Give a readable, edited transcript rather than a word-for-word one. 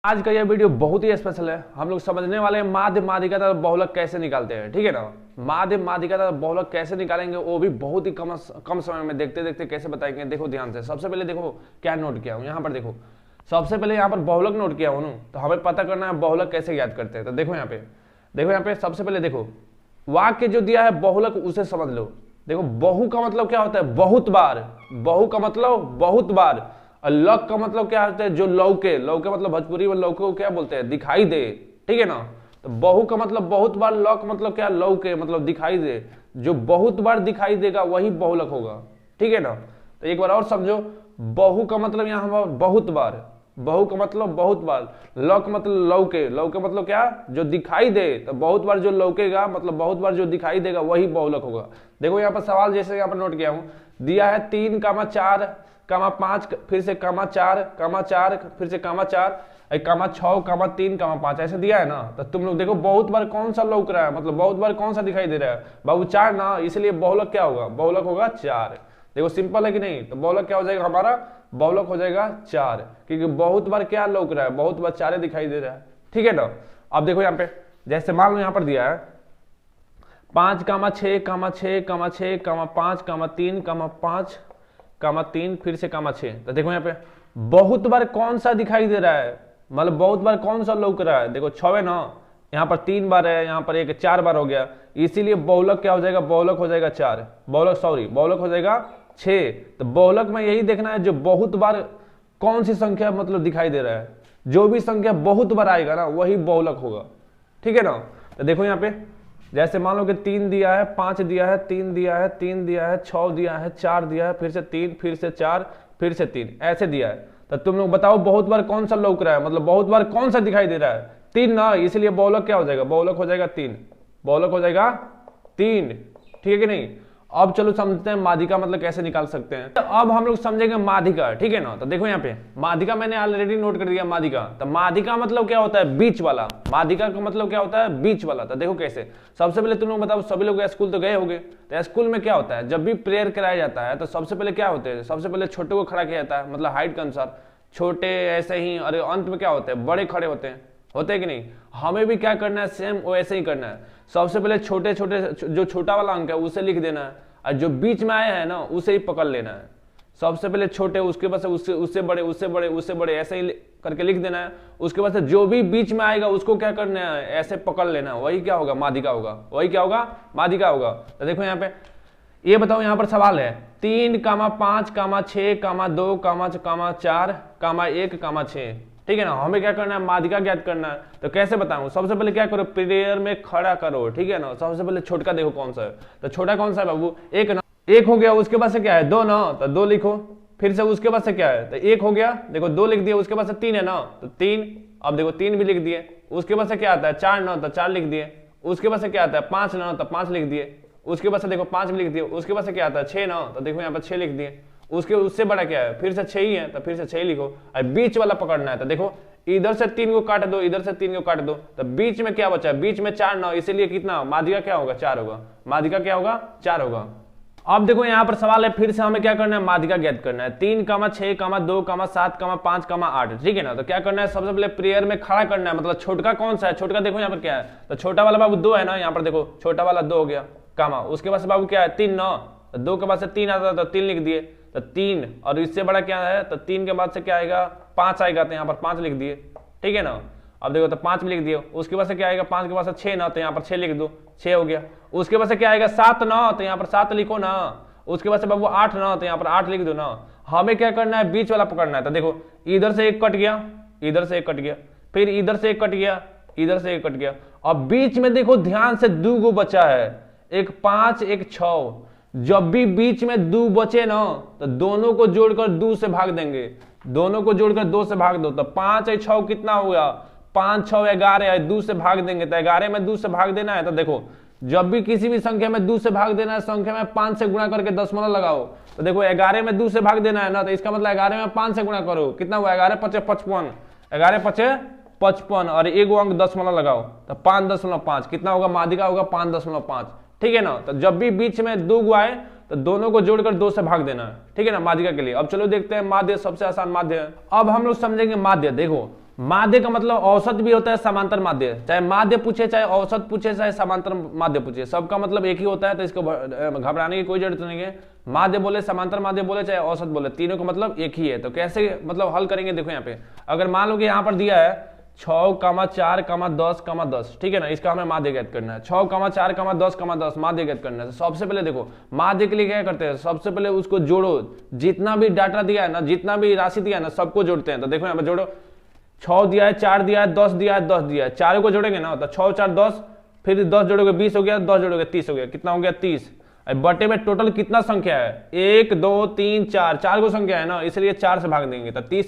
आज का यह वीडियो बहुत ही स्पेशल है। हम लोग समझने वाले हैं माध्य माध्यिका तथा बहुलक कैसे निकालते हैं, ठीक है ना। माध्य माध्यिका तथा बहुलक कैसे निकालेंगे वो भी बहुत ही कम समय में देखते देखते कैसे बताएंगे। देखो ध्यान से, सबसे पहले देखो क्या नोट किया हूँ यहाँ पर। देखो सबसे पहले यहाँ पर बहुलक नोट किया हूँ, तो हमें पता करना है बहुलक कैसे याद करते हैं। तो देखो यहाँ पे सबसे पहले देखो वाक्य जो दिया है बहुलक उसे समझ लो। देखो बहु का मतलब क्या होता है, बहुत बार। बहु का मतलब बहुत बार। और लक का मतलब क्या होता है, जो लौके। लौके मतलब भोजपुरी में लौके को क्या बोलते हैं, दिखाई दे, ठीक है ना। तो बहु का मतलब बहुत बार, लक मतलब क्या, लौके मतलब दिखाई दे। जो बहुत बार दिखाई देगा वही बहुलक होगा, ठीक है ना। तो एक बार और समझो, बहु का मतलब यहाँ बहुत बार, बहु का मतलब बहुत बार। लक मतलब लौके, लौके मतलब क्या, जो दिखाई दे। तो बहुत बार जो लौकेगा मतलब बहुत बार जो दिखाई देगा वही बहुलक होगा। देखो यहाँ पर सवाल जैसे यहाँ पर नोट किया हूँ, दिया है 3, 4, 5, फिर से 4, फिर से 4, 6, 3, 5 ऐसे दिया है ना। तो तुम लोग देखो बहुत बार कौन सा लौक रहा है, मतलब बहुत बार कौन सा दिखाई दे रहा है, बाबू 4 ना, इसलिए बहुलक क्या होगा, बहुलक होगा 4। देखो सिंपल है कि नहीं। तो बहुलक क्या हो जाएगा हमारा, बहुलक हो जाएगा 4, क्योंकि बहुत बार क्या लौक रहा है, बहुत बार 4 दिखाई दे रहा है, ठीक है ना। अब देखो यहाँ पे जैसे मान लो यहाँ पर दिया है 5, 6, 6, 6, 5, 3, 5, 3, फिर से 6। तो देखो यहाँ पे बहुत बार कौन सा दिखाई दे रहा है, मतलब बहुत बार कौन सा लौक रहा है। देखो 6 है ना, यहाँ पर 3 बार है, यहाँ पर 1 4 बार हो गया, इसीलिए बहुलक क्या हो जाएगा, बहुलक हो जाएगा 4, बहुलक हो जाएगा 6। तो बहुलक में यही देखना है जो बहुत बार कौन सी संख्या मतलब दिखाई दे रहा है। जो भी संख्या बहुत बार आएगा ना वही बहुलक होगा, ठीक है ना। तो देखो यहाँ पे जैसे मान लो कि 3 दिया है, 5 दिया है, 3 दिया है, 3 दिया है, 6 दिया है, 4 दिया है, फिर से 3, फिर से 4, फिर से 3 ऐसे दिया है। तो तुम लोग बताओ बहुत बार कौन सा लौक रहा है, मतलब बहुत बार कौन सा दिखाई दे रहा है, 3 ना, इसलिए बहुलक क्या हो जाएगा, बहुलक हो जाएगा 3, बहुलक हो जाएगा 3, ठीक है कि नहीं। अब चलो समझते हैं माध्यिका मतलब कैसे निकाल सकते हैं। तो अब हम लोग समझेंगे माध्यिका, ठीक है ना। तो देखो यहाँ पे माध्यिका मैंने ऑलरेडी नोट कर दिया माध्यिका। तो माध्यिका मतलब क्या होता है, बीच वाला। माध्यिका का मतलब क्या होता है, बीच वाला। तो देखो कैसे, सबसे पहले तुम लोग बताओ, सभी लोग स्कूल तो गए होंगे। तो स्कूल में क्या होता है, जब भी प्रेयर कराया जाता है तो सबसे पहले क्या होते हैं, सबसे पहले छोटे को खड़ा किया जाता है, मतलब हाइट के अनुसार छोटे ऐसे ही, और अंत में क्या होते हैं, बड़े खड़े होते हैं कि नहीं। हमें भी क्या करना है, सेम वैसे ही करना है। सबसे पहले छोटे छोटे जो छोटा वाला अंक है उसे लिख देना है, और जो बीच में आया है ना उसे ही पकड़ लेना है। सबसे पहले छोटे, उसके बाद से उससे बड़े, उससे बड़े, उससे बड़े, ऐसे ही करके लिख देना है। उसके बाद से जो भी बीच में आएगा उसको क्या करना है, ऐसे पकड़ लेना है, वही क्या होगा, माध्यिका होगा, वही क्या होगा, माध्यिका होगा। तो देखो यहाँ पे ये बताओ, यहाँ पर सवाल है 3, 5, 6, 2, 4, 1, 6, ठीक है ना। हमें क्या करना है, माध्यिका ज्ञात करना है। तो कैसे बताऊं, सबसे पहले क्या करो, प्रेयर में खड़ा करो, ठीक है ना। सबसे पहले छोटा देखो कौन सा है, तो छोटा कौन सा है बाबू, 1 ना, 1 हो गया। उसके बाद से क्या है, 2 ना, तो 2 लिखो। फिर से उसके बाद से क्या है, तो 1 हो गया, देखो 2 लिख दिया। उसके बाद से 3 है ना, तो 3, अब देखो 3 भी लिख दिए। उसके बाद से क्या आता है, 4 ना, तो 4 लिख दिए। उसके बाद से क्या आता है, 5 ना, तो 5 लिख दिए। उसके बाद से देखो 5 भी लिख दिए। उसके बाद से क्या आता है, 6 ना, तो देखो यहाँ पर 6 लिख दिए। उससे बड़ा क्या है, फिर से 6 ही है, तो फिर से 6 लिखो। और बीच वाला पकड़ना है। तो देखो इधर से 3 को काट दो, इधर से 3 को काट दो, तो बीच में क्या बचा, बीच में 4 ना, इसीलिए कितना, माध्यिका क्या होगा, 4 होगा। माध्यिका क्या होगा, 4 होगा। अब देखो यहाँ पर सवाल है, फिर से हमें क्या करना है, माध्यिका ज्ञात करना है। 3, 6, 2, 7, 5, 8, ठीक है ना। तो क्या करना है, सबसे पहले प्रेयर में खड़ा करना है, मतलब छोटका कौन सा है, छोटका देखो यहाँ पर क्या है, तो छोटा वाला बाबू 2 है ना, यहाँ पर देखो छोटा वाला 2 हो गया, कामा। उसके बाद से बाबू क्या है, 3 ना, तो 2 के बाद से 3 आता है, तो 3 लिख दिए। तो 3, और इससे बड़ा क्या है, तो 3 के बाद से क्या आएगा, 5 आएगा, तो यहाँ पर 5 लिख दिए, ठीक है ना। अब देखो तो 5 भी लिख दिए। उसके बाद से क्या आएगा, 5 के बाद से 6 ना, तो यहाँ पर 6 लिख दो, 6 हो गया। उसके बाद से क्या आएगा, 7 ना, तो यहाँ पर 7 लिखो ना। उसके बाद से बाबू 8 ना, तो यहाँ पर 8 लिख दो ना। हमें क्या करना है, बीच वाला पकड़ना है। तो देखो इधर से 1 कट गया, इधर से 1 कट गया, फिर इधर से 1 कट गया, इधर से 1 कट गया। अब बीच में देखो ध्यान से 2 गो बचा है, एक 5, एक 6। जब भी बीच में 2 बचे ना, तो दोनों को जोड़कर 2 से भाग देंगे, दोनों को जोड़कर 2 से भाग दो। तो 5 और 6 कितना हुआ, 5, 6, 11, 2 से भाग देंगे। तो 11 में 2 से भाग देना है। तो देखो जब भी किसी भी संख्या में 2 से भाग देना है, संख्या में 5 से गुणा करके दशमलव लगाओ। तो देखो 11 में 2 से भाग देना है ना, तो इसका मतलब 11 में 5 से गुणा करो, कितना हुआ, 11 5 55, 11 5 55, और 1 अंक दशमलव लगाओ, तो 5.5, कितना होगा, माध्यिका होगा 5.5, ठीक है ना। तो जब भी बीच में 2 गो आए तो दोनों को जोड़कर 2 से भाग देना है, ठीक है ना, माध्यिका के लिए। अब चलो देखते हैं माध्य, सबसे आसान माध्य है। अब हम लोग समझेंगे माध्य। देखो माध्य का मतलब औसत भी होता है, समांतर माध्य, चाहे माध्य पूछे, चाहे औसत पूछे, चाहे समांतर माध्य पूछे, सबका मतलब एक ही होता है, तो इसको घबराने की कोई जरूरत नहीं है। माध्य बोले, समांतर माध्य बोले, चाहे औसत बोले, तीनों का मतलब एक ही है। तो कैसे मतलब हल करेंगे, देखो यहाँ पे अगर मान लो कि यहाँ पर दिया है 6,4,10,10, ठीक है ना, इसका हमें माध्य ज्ञात करना है। 6,4,10,10 माध्य ज्ञात करना है। तो सबसे पहले देखो माध्य के लिए क्या करते हैं, सबसे पहले उसको जोड़ो, जितना भी डाटा दिया है ना, जितना भी राशि दिया है ना, सबको जोड़ते हैं। तो देखो यहाँ पर जोड़ो, 6 दिया है, 4 दिया है, 10 दिया है, 10 दिया है, चारों को जोड़ेंगे ना, तो 6 4 10, फिर 10 जोड़ोगे 20 हो गया, 10 जोड़ोगे 30 हो गया, कितना हो गया 30। बटे में टोटल कितना संख्या है, 1 2 3 4, 4 को संख्या है ना, इसलिए 4 से भाग देंगे तो 30